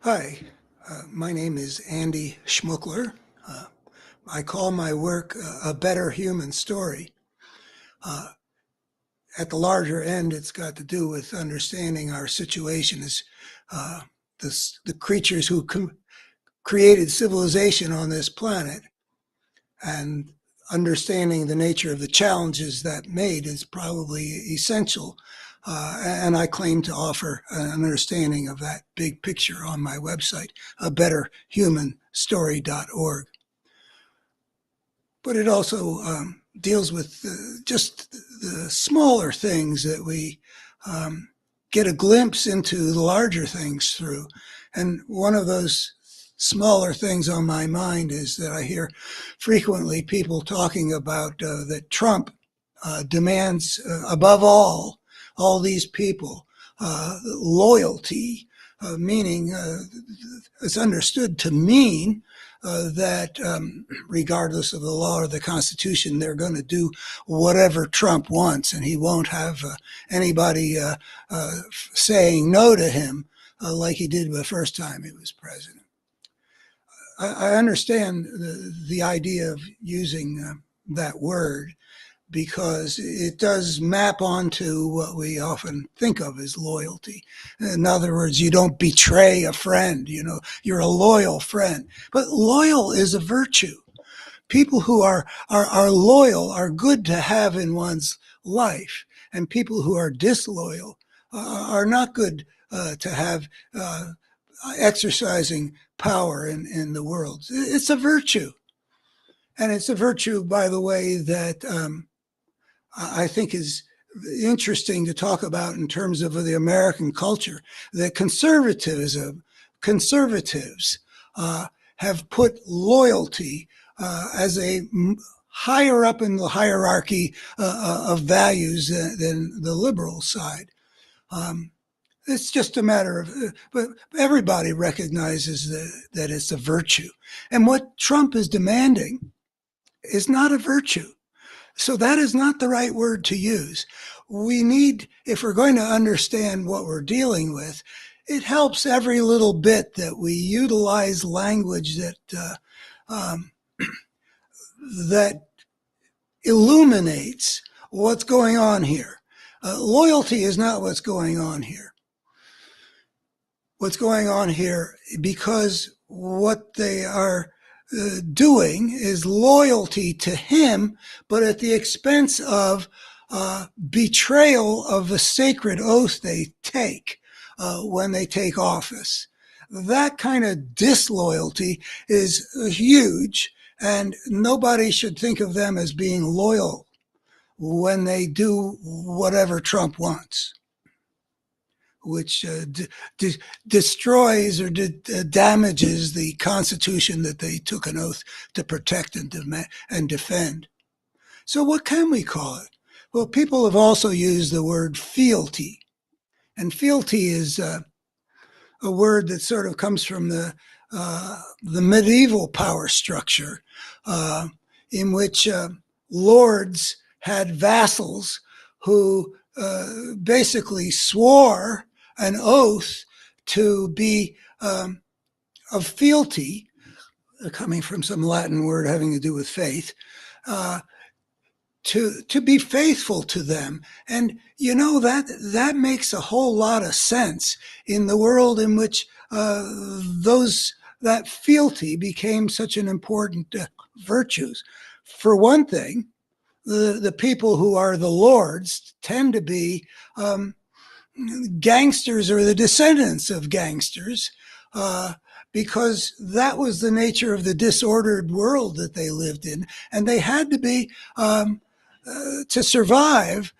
Hi, my name is Andy Schmuckler. Uh, I call my work a better human story. Uh, at the larger end, it's got to do with understanding our situation as uh, the creatures who created civilization on this planet, and understanding the nature of the challenges that made is probably essential. And I claim to offer an understanding of that big picture on my website, a betterhumanstory.org. But it also deals with just the smaller things that we um, get a glimpse into the larger things through. And one of those smaller things on my mind is that I hear frequently people talking about that Trump demands, above all these people, loyalty, meaning it's understood to mean that regardless of the law or the Constitution, they're going to do whatever Trump wants, and he won't have anybody saying no to him like he did the first time he was president. I understand the idea of using that word because it does map onto what we often think of as loyalty. In other words, you don't betray a friend, you're a loyal friend. But loyal is a virtue. People who are loyal are good to have in one's life, and people who are disloyal are not good to have exercising power in the world. It's a virtue. And it's a virtue, by the way, that I think is interesting to talk about in terms of the American culture, that conservatives have put loyalty as a higher up in the hierarchy of values than the liberal side. It's just a matter of, but everybody recognizes that it's a virtue. And what Trump is demanding is not a virtue. So that is not the right word to use. We need, if we're going to understand what we're dealing with, it helps every little bit that we utilize language that illuminates what's going on here. Loyalty is not what's going on here. What's going on here, because what they are doing is loyalty to him, but at the expense of betrayal of the sacred oath they take when they take office. That kind of disloyalty is huge, and nobody should think of them as being loyal when they do whatever Trump wants, which destroys or damages the Constitution that they took an oath to protect and defend. So what can we call it? Well, people have also used the word fealty. And fealty is a word that sort of comes from the medieval power structure in which lords had vassals who basically swore an oath to be of fealty, coming from some Latin word having to do with faith, to be faithful to them. And that makes a whole lot of sense in the world in which that fealty became such an important virtues. For one thing, the people who are the lords tend to be gangsters or the descendants of gangsters, because that was the nature of the disordered world that they lived in. And they had to be, to survive,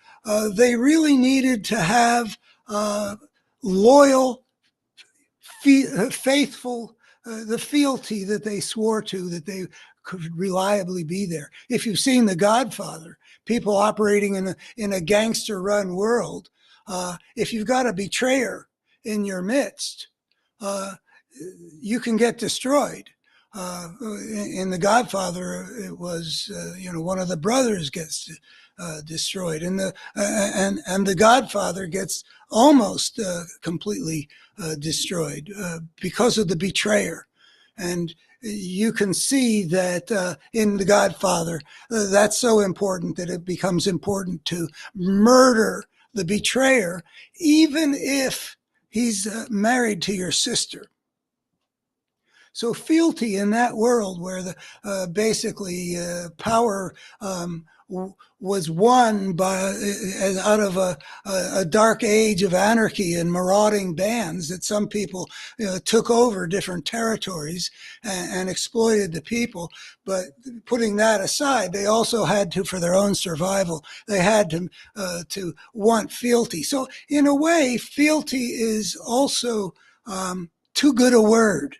they really needed to have loyal, faithful, the fealty that they swore to, that they could reliably be there. If you've seen The Godfather, people operating in a gangster-run world, if you've got a betrayer in your midst, you can get destroyed. In The Godfather, it was one of the brothers gets destroyed, and the Godfather gets almost completely destroyed because of the betrayer. And you can see that in The Godfather, that's so important that it becomes important to murder the betrayer, even if he's married to your sister. So fealty in that world where the basically power was won by out of a dark age of anarchy and marauding bands that some people took over different territories and exploited the people. But putting that aside, they also had to, for their own survival, they had to want fealty. So in a way, fealty is also too good a word,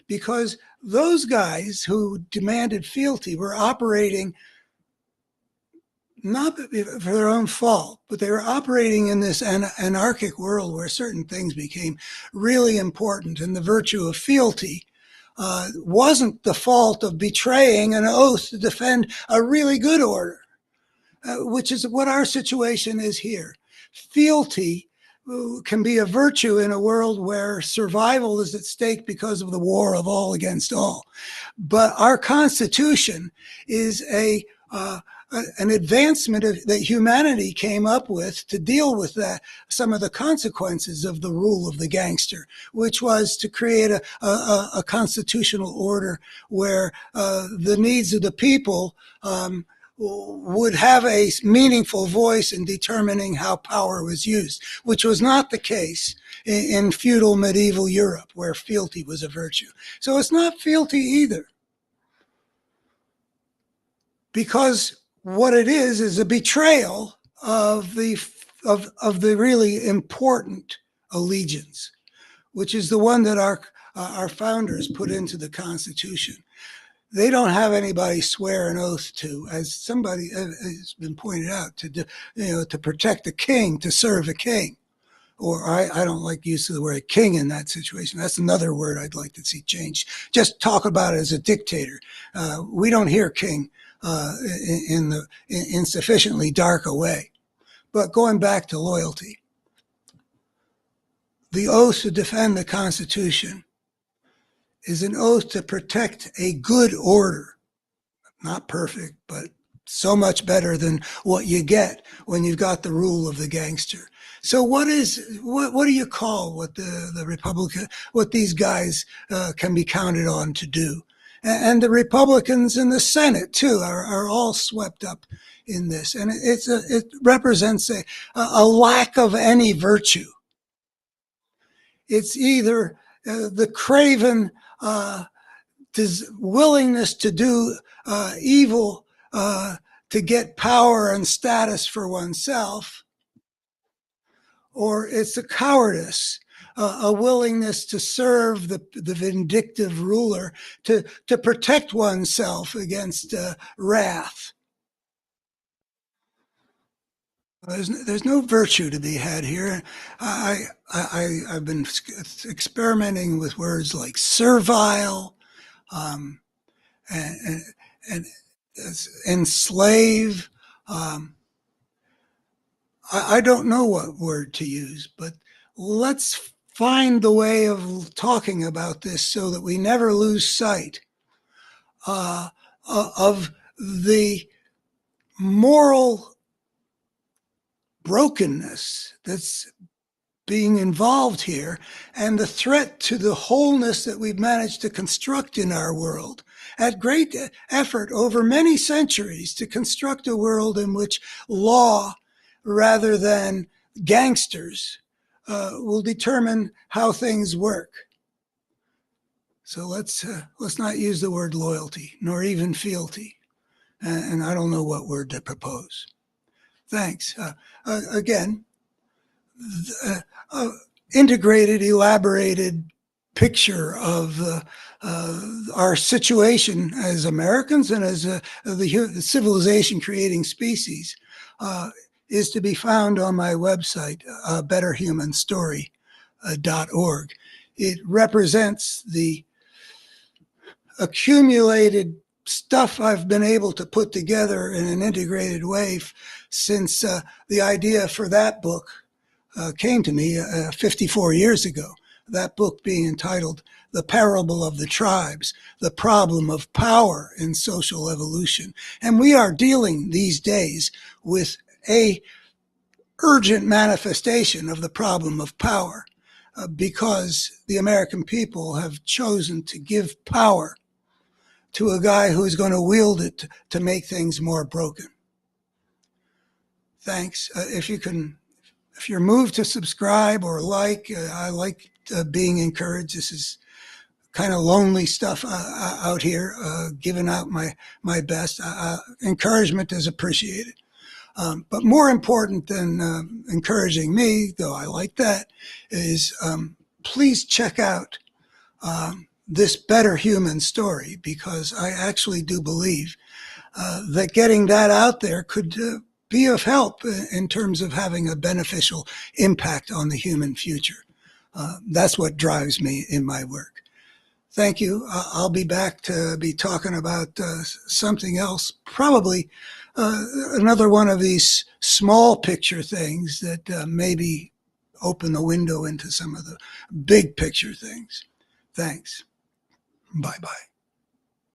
because those guys who demanded fealty were operating not for their own fault, but they were operating in this anarchic world where certain things became really important, and the virtue of fealty wasn't the fault of betraying an oath to defend a really good order, which is what our situation is here. Fealty can be a virtue in a world where survival is at stake because of the war of all against all. But our Constitution is an advancement that humanity came up with to deal with some of the consequences of the rule of the gangster, which was to create a constitutional order where the needs of the people would have a meaningful voice in determining how power was used, which was not the case in feudal medieval Europe, where fealty was a virtue. So it's not fealty either, because what it is a betrayal of the really important allegiance, which is the one that our founders put into the Constitution. They don't have anybody swear an oath to, as somebody has been pointed out, to protect the king, to serve a king. Or I don't like use of the word king in that situation. That's another word I'd like to see changed. Just talk about it as a dictator. We don't hear king in sufficiently dark a way. But going back to loyalty, the oath to defend the Constitution is an oath to protect a good order. Not perfect, but so much better than what you get when you've got the rule of the gangster. So what do you call what the Republican, what these guys can be counted on to do? And the Republicans in the Senate too are all swept up in this, and it represents a lack of any virtue. It's either the craven willingness to do evil to get power and status for oneself, or it's a cowardice, a willingness to serve the vindictive ruler to protect oneself against wrath. There's no virtue to be had here. I've been experimenting with words like servile, and enslave. I don't know what word to use, but let's find the way of talking about this so that we never lose sight of the moral brokenness that's being involved here, and the threat to the wholeness that we've managed to construct in our world at great effort over many centuries, to construct a world in which law rather than gangsters will determine how things work. So let's not use the word loyalty, nor even fealty, and I don't know what word to propose. Thanks. Again, integrated, elaborated picture of our situation as Americans and as the civilization creating species is to be found on my website, betterhumanstory.org. It represents the accumulated stuff I've been able to put together in an integrated way since the idea for that book came to me 54 years ago. That book being entitled The Parable of the Tribes, The Problem of Power in Social Evolution. And we are dealing these days with a urgent manifestation of the problem of power because the American people have chosen to give power to a guy who's going to wield it to make things more broken. Thanks. If you're moved to subscribe or like, I like being encouraged. This is kind of lonely stuff out here, giving out my best. Encouragement is appreciated. But more important than encouraging me, though I like that, is please check out this Better Human story, because I actually do believe that getting that out there could be of help in terms of having a beneficial impact on the human future. That's what drives me in my work. Thank you. I'll be back to be talking about something else, probably another one of these small picture things that maybe open the window into some of the big picture things. Thanks. Bye-bye.